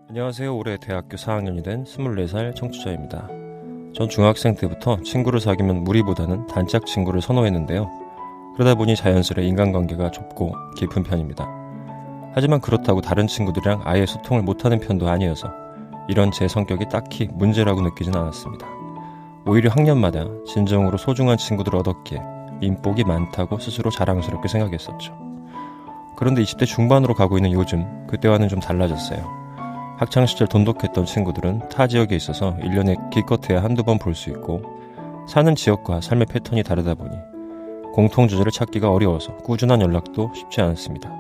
안녕하세요. 올해 대학교 4학년이 된 24살 청취자입니다. 전 중학생 때부터 친구를 사귀면 무리보다는 단짝 친구를 선호했는데요. 그러다 보니 자연스레 인간관계가 좁고 깊은 편입니다. 하지만 그렇다고 다른 친구들이랑 아예 소통을 못하는 편도 아니어서 이런 제 성격이 딱히 문제라고 느끼진 않았습니다. 오히려 학년마다 진정으로 소중한 친구들을 얻었기에 인복이 많다고 스스로 자랑스럽게 생각했었죠. 그런데 20대 중반으로 가고 있는 요즘 그때와는 좀 달라졌어요. 학창시절 돈독했던 친구들은 타 지역에 있어서 1년에 기껏해야 한두 번 볼 수 있고 사는 지역과 삶의 패턴이 다르다 보니 공통주제를 찾기가 어려워서 꾸준한 연락도 쉽지 않습니다.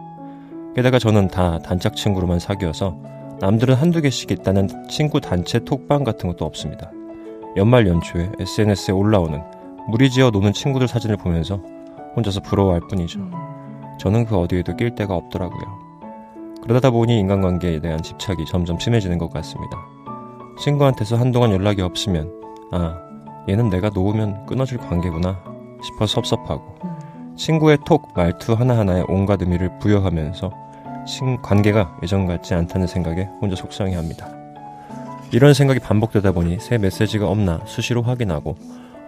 게다가 저는 다 단짝 친구로만 사귀어서 남들은 한두 개씩 있다는 친구 단체 톡방 같은 것도 없습니다. 연말 연초에 SNS에 올라오는 무리지어 노는 친구들 사진을 보면서 혼자서 부러워할 뿐이죠. 저는 그 어디에도 낄 데가 없더라고요. 그러다 보니 인간관계에 대한 집착이 점점 심해지는 것 같습니다. 친구한테서 한동안 연락이 없으면 얘는 내가 놓으면 끊어질 관계구나 싶어서 섭섭하고 친구의 톡 말투 하나하나에 온갖 의미를 부여하면서 관계가 예전 같지 않다는 생각에 혼자 속상해합니다. 이런 생각이 반복되다 보니 새 메시지가 없나 수시로 확인하고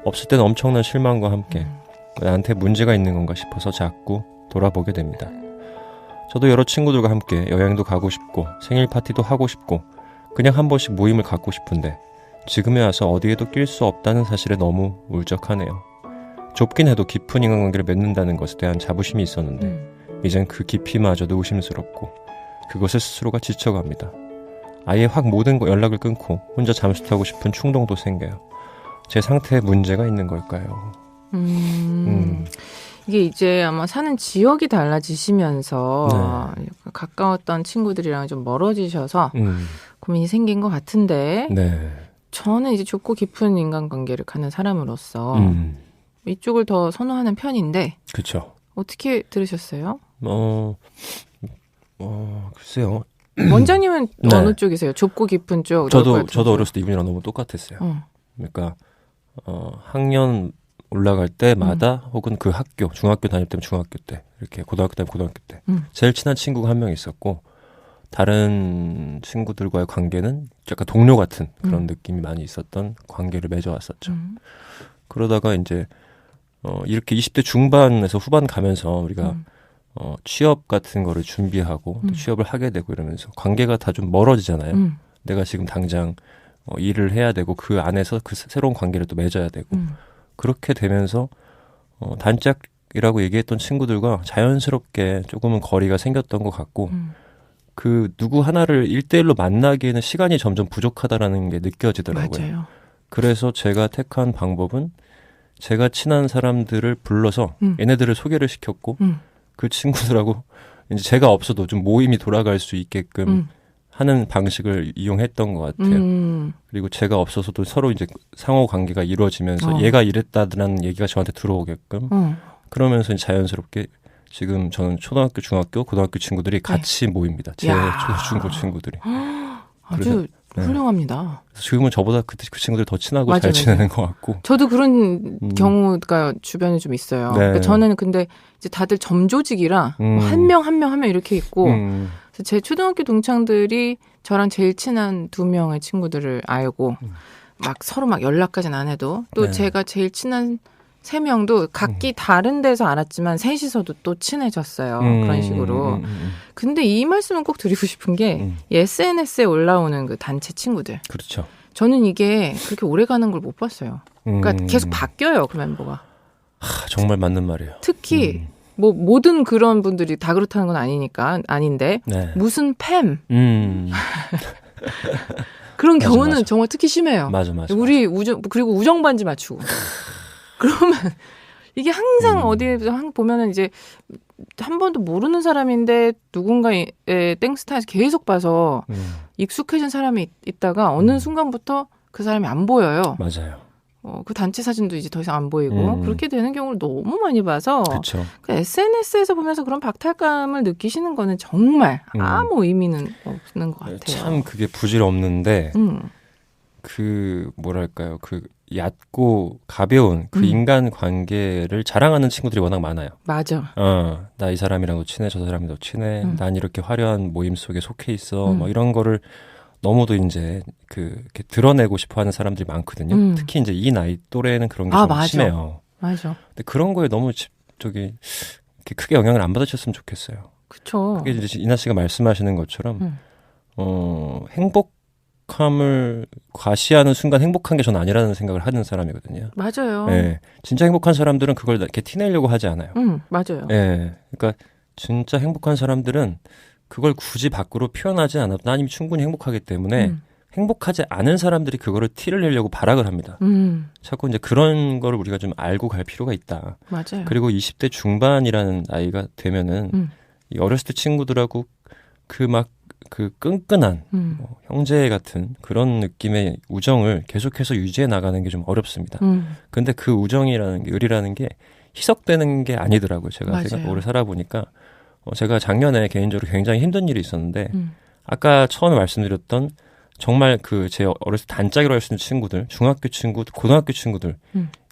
없을 땐 엄청난 실망과 함께 나한테 문제가 있는 건가 싶어서 자꾸 돌아보게 됩니다. 저도 여러 친구들과 함께 여행도 가고 싶고 생일 파티도 하고 싶고 그냥 한 번씩 모임을 갖고 싶은데 지금에 와서 어디에도 낄 수 없다는 사실에 너무 울적하네요. 좁긴 해도 깊은 인간관계를 맺는다는 것에 대한 자부심이 있었는데 이젠 그 깊이마저도 의심스럽고 그것을 스스로가 지쳐갑니다. 아예 확 모든 연락을 끊고 혼자 잠수타고 싶은 충동도 생겨요. 제 상태에 문제가 있는 걸까요? 이게 이제 아마 사는 지역이 달라지시면서 가까웠던 친구들이랑 좀 멀어지셔서 고민이 생긴 것 같은데 저는 이제 좁고 깊은 인간관계를 갖는 사람으로서 이쪽을 더 선호하는 편인데 그쵸. 어떻게 들으셨어요? 글쎄요. 원장님은 어느 쪽이세요? 좁고 깊은 쪽? 저도 어렸을 때 이분이랑 너무 똑같았어요. 그러니까 학년 올라갈 때마다 혹은 그 학교, 중학교 다닐 때면 중학교 때, 이렇게 고등학교 때면 고등학교 때 제일 친한 친구가 한 명 있었고 다른 친구들과의 관계는 약간 동료 같은 그런 느낌이 많이 있었던 관계를 맺어왔었죠. 그러다가 이제 이렇게 20대 중반에서 후반 가면서 우리가 취업 같은 거를 준비하고 또 취업을 하게 되고 이러면서 관계가 다 좀 멀어지잖아요. 내가 지금 당장 일을 해야 되고 그 안에서 그 새로운 관계를 또 맺어야 되고 그렇게 되면서 단짝이라고 얘기했던 친구들과 자연스럽게 조금은 거리가 생겼던 것 같고 그 누구 하나를 1대1로 만나기에는 시간이 점점 부족하다라는 게 느껴지더라고요. 맞아요. 그래서 제가 택한 방법은 제가 친한 사람들을 불러서 얘네들을 소개를 시켰고 그 친구들하고 이제 제가 없어도 좀 모임이 돌아갈 수 있게끔 하는 방식을 이용했던 것 같아요. 그리고 제가 없어서도 서로 이제 상호 관계가 이루어지면서 얘가 이랬다는 얘기가 저한테 들어오게끔 그러면서 자연스럽게 지금 저는 초등학교, 중학교, 고등학교 친구들이 같이 모입니다. 제 중고 친구들이. 아주 훌륭합니다. 지금은 저보다 그 친구들이 더 친하고 잘 지내는 것 같고. 저도 그런 경우가 주변에 좀 있어요. 그러니까 저는 근데 이제 다들 점조직이라 한 명 이렇게 있고 그래서 제 초등학교 동창들이 저랑 제일 친한 2명의 친구들을 알고 막 서로 막 연락까지는 안 해도 또 제가 제일 친한 3명도 각기 다른 데서 알았지만 셋이서도 또 친해졌어요. 그런 식으로. 근데 이 말씀은 꼭 드리고 싶은 게 SNS에 올라오는 그 단체 친구들. 그렇죠. 저는 이게 그렇게 오래 가는 걸 못 봤어요. 그러니까 계속 바뀌어요, 그 멤버가. 정말 맞는 말이에요. 특히 뭐 모든 그런 분들이 다 그렇다는 건 아닌데 무슨 팸 그런 경우는 정말 특히 심해요. 맞아. 우리 그리고 우정 반지 맞추고. 그러면 이게 항상 어디에 보면은 이제 한 번도 모르는 사람인데 누군가의 땡스타에서 계속 봐서 익숙해진 사람이 있다가 어느 순간부터 그 사람이 안 보여요. 맞아요. 그 단체 사진도 이제 더 이상 안 보이고 그렇게 되는 경우를 너무 많이 봐서 그 SNS에서 보면서 그런 박탈감을 느끼시는 거는 정말 아무 의미는 없는 것 같아요. 참 그게 부질없는데 그 뭐랄까요, 그 얕고 가벼운 그 인간 관계를 자랑하는 친구들이 워낙 많아요. 맞아. 나 이 사람이랑 더 친해, 저 사람이 더 친해. 난 이렇게 화려한 모임 속에 속해 있어. 뭐 이런 거를 너무도 이제 이렇게 드러내고 싶어 하는 사람들이 많거든요. 특히 이제 이 나이 또래는 그런 게 좀 맞아. 심해요. 맞아. 근데 그런 거에 너무 이렇게 크게 영향을 안 받으셨으면 좋겠어요. 그쵸. 그게 이제 이나 씨가 말씀하시는 것처럼, 행복함을 과시하는 순간 행복한 게 저는 아니라는 생각을 하는 사람이거든요. 맞아요. 네. 진짜 행복한 사람들은 그걸 이렇게 티내려고 하지 않아요. 맞아요. 네. 그러니까 진짜 행복한 사람들은 그걸 굳이 밖으로 표현하지 않아도 난 이미 충분히 행복하기 때문에 행복하지 않은 사람들이 그거를 티를 내려고 발악을 합니다. 자꾸 이제 그런 거를 우리가 좀 알고 갈 필요가 있다. 맞아요. 그리고 20대 중반이라는 나이가 되면은 이 어렸을 때 친구들하고 그 끈끈한 뭐 형제 같은 그런 느낌의 우정을 계속해서 유지해 나가는 게 좀 어렵습니다. 근데 그 우정이라는 게, 의리라는 게 희석되는 게 아니더라고요. 제가 오래 살아보니까 제가 작년에 개인적으로 굉장히 힘든 일이 있었는데 아까 처음에 말씀드렸던 정말 제 어렸을 때 단짝이라고 할 수 있는 친구들, 중학교 친구, 고등학교 친구들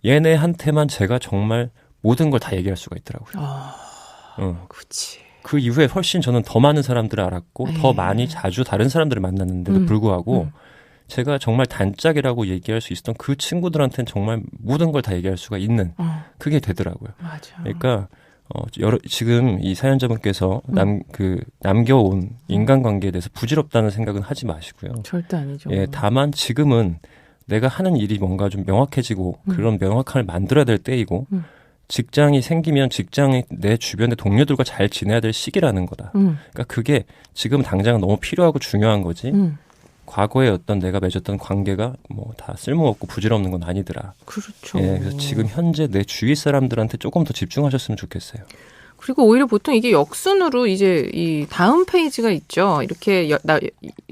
얘네한테만 제가 정말 모든 걸 다 얘기할 수가 있더라고요. 그렇지. 그 이후에 훨씬 저는 더 많은 사람들을 알았고 더 많이 자주 다른 사람들을 만났는데도 불구하고 제가 정말 단짝이라고 얘기할 수 있었던 그 친구들한테는 정말 모든 걸 다 얘기할 수가 있는 그게 되더라고요. 맞아. 그러니까 지금 이 사연자분께서 남겨온 인간관계에 대해서 부질없다는 생각은 하지 마시고요. 절대 아니죠. 예, 다만 지금은 내가 하는 일이 뭔가 좀 명확해지고 그런 명확함을 만들어야 될 때이고 직장이 생기면 직장이 내 주변의 동료들과 잘 지내야 될 시기라는 거다. 그러니까 그게 지금 당장 너무 필요하고 중요한 거지. 과거에 어떤 내가 맺었던 관계가 뭐 다 쓸모없고 부질없는 건 아니더라. 그렇죠. 예, 그래서 지금 현재 내 주위 사람들한테 조금 더 집중하셨으면 좋겠어요. 그리고 오히려 보통 이게 역순으로 이제 이 다음 페이지가 있죠. 이렇게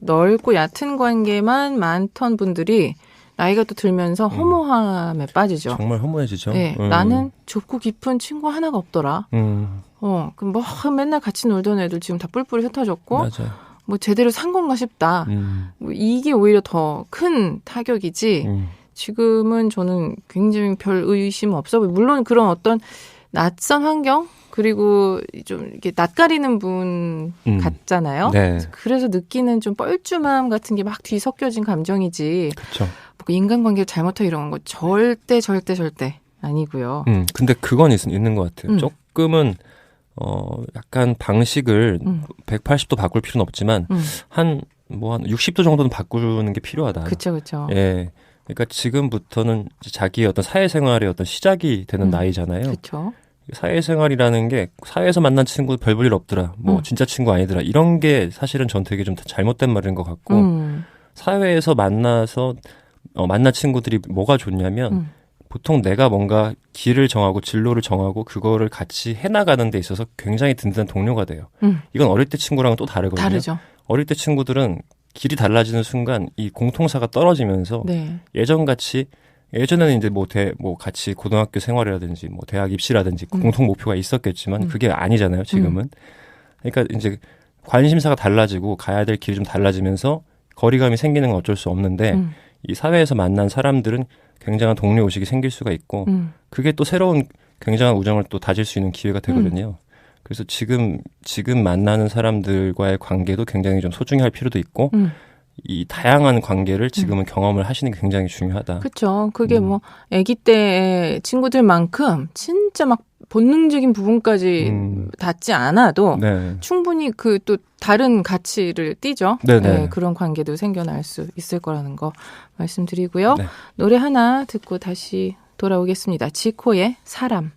넓고 얕은 관계만 많던 분들이 나이가 또 들면서 허무함에 빠지죠. 정말 허무해지죠. 네, 나는 좁고 깊은 친구 하나가 없더라. 그럼 뭐 맨날 같이 놀던 애들 지금 다 뿔뿔이 흩어졌고 맞아요. 뭐 제대로 산 건가 싶다. 뭐 이게 오히려 더 큰 타격이지. 지금은 저는 굉장히 별 의심 없어 보여요. 물론 그런 어떤 낯선 환경 그리고 좀 이렇게 낯가리는 분 같잖아요. 네. 그래서 느끼는 좀 뻘쭘함 같은 게 막 뒤섞여진 감정이지. 그렇죠. 뭐 인간관계를 잘못하고 이런 거 절대 아니고요. 근데 그건 있는 것 같아요. 조금은 약간 방식을 180도 바꿀 필요는 없지만 한 60도 정도는 바꾸는 게 필요하다. 그렇죠. 예. 그러니까 지금부터는 자기의 어떤 사회생활의 어떤 시작이 되는 나이잖아요. 그렇죠. 사회생활이라는 게 사회에서 만난 친구 별 볼 일 없더라. 뭐 진짜 친구 아니더라. 이런 게 사실은 전 되게 좀 잘못된 말인 것 같고 사회에서 만난 친구들이 뭐가 좋냐면 보통 내가 뭔가 길을 정하고 진로를 정하고 그거를 같이 해나가는 데 있어서 굉장히 든든한 동료가 돼요. 이건 어릴 때 친구랑은 또 다르거든요. 다르죠. 어릴 때 친구들은 길이 달라지는 순간 이 공통사가 떨어지면서 네. 예전에는 이제 뭐 같이 고등학교 생활이라든지 뭐 대학 입시라든지 공통 목표가 있었겠지만 그게 아니잖아요, 지금은. 그러니까 이제 관심사가 달라지고 가야 될 길이 좀 달라지면서 거리감이 생기는 건 어쩔 수 없는데 이 사회에서 만난 사람들은 굉장한 동료 의식이 생길 수가 있고 그게 또 새로운 굉장한 우정을 또 다질 수 있는 기회가 되거든요. 그래서 지금 만나는 사람들과의 관계도 굉장히 좀 소중히 할 필요도 있고 이 다양한 관계를 지금은 경험을 하시는 게 굉장히 중요하다. 그렇죠. 그게 뭐 아기 때의 친구들만큼 진짜 막 본능적인 부분까지 닿지 않아도 네. 충분히 그 또 다른 가치를 띠죠. 네, 그런 관계도 생겨날 수 있을 거라는 거 말씀드리고요. 네. 노래 하나 듣고 다시 돌아오겠습니다. 지코의 사람.